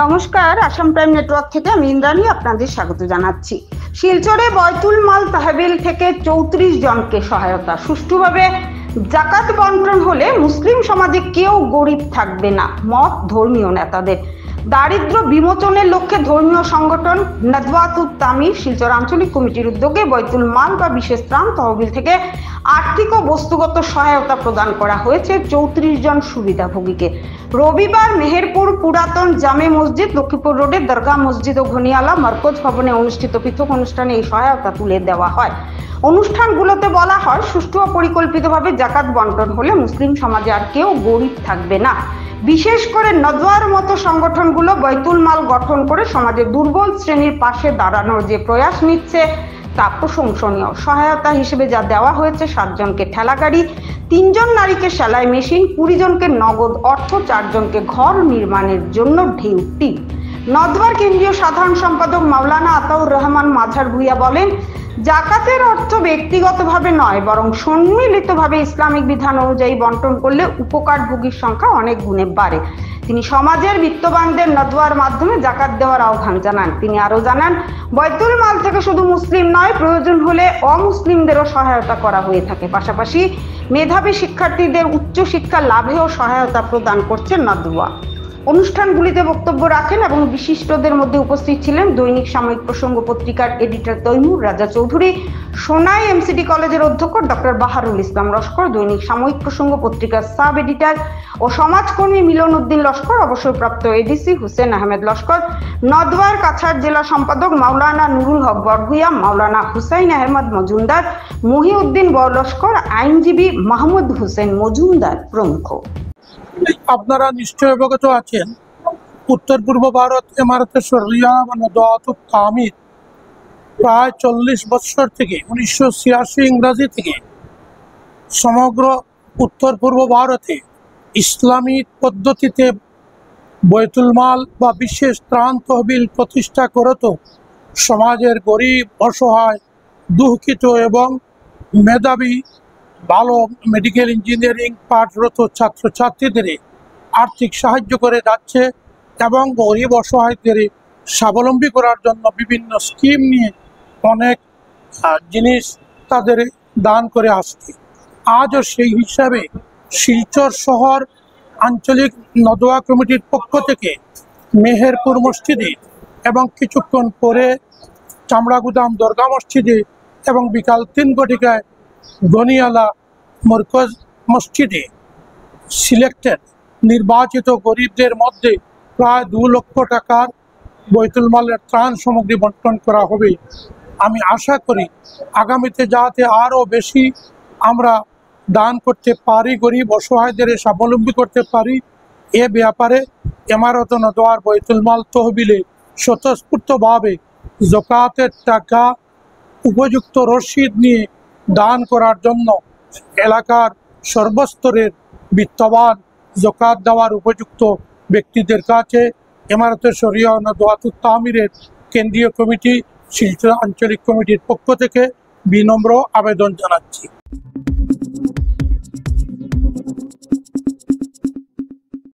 নমস্কার, Assam prime network থেকে আমি ইন্দ্রাণী আপনাদের স্বাগত জানাচ্ছি। শিলচরে বয়তুল মাল তহবিল থেকে 34 জনকে সহায়তা। সুষ্ঠুভাবে জাকাত বন্টন হলে মুসলিম সমাজে কেউ গরিব থাকবে না, মত ধর্মীয় নেতাদের। দারিদ্র বিমোচনের লক্ষ্যে ধর্মীয় সংগঠন নদওয়াতুত তামির শিলচর আঞ্চলিক কমিটির উদ্যোগে বয়তুল মাল বা বিশেষ ত্রাণ তহবিল থেকে আর্থিক ও বস্তুগত সহায়তা প্রদান করা হয়েছে 34 জন সুবিধাভোগীকে। রবিবার মেহেরপুর পুরাতন জামে মসজিদ, লক্ষ্মীপুর রোডের দরগা মসজিদ ও ঘনিয়ালা মরকজ ভবনে অনুষ্ঠিত পৃথক অনুষ্ঠানে এই সহায়তা তুলে দেওয়া হয়। অনুষ্ঠানগুলোতে বলা হয়, সুষ্ঠু ও পরিকল্পিতভাবে জাকাত বন্টন হলে মুসলিম সমাজে আর কেউ গরিব থাকবে না। বিশেষ করে নদওয়ার মতো সংগঠনগুলো বয়তুল মাল গঠন করে সমাজের দুর্বল শ্রেণীর পাশে দাঁড়ানোর যে প্রয়াস নিচ্ছে তা প্রশংসনীয়। সহায়তা হিসেবে যা দেওয়া হয়েছে 7 জনকে ঠেলাগাড়ি, 3 জন নারীকে সেলাই মেশিন, 20 জনকে নগদ অর্থ, 4 জনকে ঘর নির্মাণের জন্য ঢেউ টিপ। নদওয়ার কেন্দ্রীয় সাধারণ সম্পাদক মাওলানা আতাউর রহমান মাঝার ভুইয়া বলেন, জাকাতের অর্থ ব্যক্তিগতভাবে নয় বরং সম্মিলিতভাবে ইসলামিক বিধান অনুযায়ী বন্টন করলে উপকারভোগীর সংখ্যা অনেক গুণে বাড়ে। তিনি সমাজের বিত্তবানদের নদওয়ার মাধ্যমে জাকাত দেওয়ার আহ্বান জানান। তিনি আরো জানান, বয়তুল মাল থেকে শুধু মুসলিম নয়, প্রয়োজন হলে অমুসলিমদেরও সহায়তা করা হয়ে থাকে। পাশাপাশি মেধাবী শিক্ষার্থীদের উচ্চশিক্ষা লাভেও সহায়তা প্রদান করছে নদওয়া। অনুষ্ঠানগুলিতে বক্তব্য রাখেন এবং বিশিষ্টদের মধ্যে উপস্থিত ছিলেন দৈনিক সাময়িক প্রসঙ্গ পত্রিকার এডিটর তৈমুর রাজা চৌধুরী, সোনাই এমসিটি কলেজের অধ্যক্ষ ডক্টর বাহারুল ইসলাম লস্কর, দৈনিক সাময়িক প্রসঙ্গ পত্রিকার সাব এডিটর ও সমাজকর্মী মিলন উদ্দিন লস্কর, অবসরপ্রাপ্ত এডিসি হুসেন আহমেদ লস্কর, নদওয়ার কাছাড় জেলা সম্পাদক মাওলানা নুরুল হক বড়ভুইয়া, মাওলানা হুসাইন আহমদ মজুমদার, মহিউদ্দিন লস্কর, আইনজীবী মাহমুদ হোসেন মজুমদার প্রমুখ। আপনারা নিশ্চয় অবগত আছেন, উত্তর পূর্ব ভারত ইমারতে শরিয়া বা নদওয়াতুত তামির প্রায় 40 বছর থেকে 1986 ইংরাজি থেকে সমগ্র উত্তর পূর্ব ভারতে ইসলামী পদ্ধতিতে বয়তুল মাল বা বিশেষ ত্রাণ তহবিল প্রতিষ্ঠা করত সমাজের গরিব, অসহায়, দুঃখিত এবং মেধাবী ভালো মেডিকেল ইঞ্জিনিয়ারিং পাঠরত ছাত্রছাত্রীদের আর্থিক সাহায্য করে যাচ্ছে এবং গরিব অসহায়দের স্বাবলম্বী করার জন্য বিভিন্ন স্কিম নিয়ে অনেক জিনিস তাদের দান করে আসছে। আজও সেই হিসাবে শিলচর শহর আঞ্চলিক নদওয়া কমিটির পক্ষ থেকে মেহেরপুর মসজিদে এবং কিছুক্ষণ পরে চামড়াগুদাম দরগা মসজিদে এবং বিকাল 3 ঘটিকায় গনিয়ালা মরকজ মসজিদে সিলেক্টেড নির্বাচিত গরিবদের মধ্যে প্রায় 2 লক্ষ টাকার বয়তুল মালের ত্রাণ সামগ্রী বন্টন করা হবে। আমি আশা করি আগামীতে যাতে আরও বেশি আমরা দান করতে পারি, গরিব অসহায়দের স্বাবলম্বী করতে পারি। এ ব্যাপারে ইমারত নদওয়ার বয়তুল মাল তহবিলে স্বতঃস্ফূর্তভাবে যাকাতের টাকা উপযুক্ত রসিদ নিয়ে দান করার জন্য এলাকার সর্বস্তরের বিত্তবান যাকাত দেওয়ার উপযুক্ত ব্যক্তিদের কাছে ইমারতে শরিয়া নদওয়াতুত তামিরের কেন্দ্রীয় কমিটি শিলচর আঞ্চলিক কমিটির পক্ষ থেকে বিনম্র আবেদন জানাচ্ছি।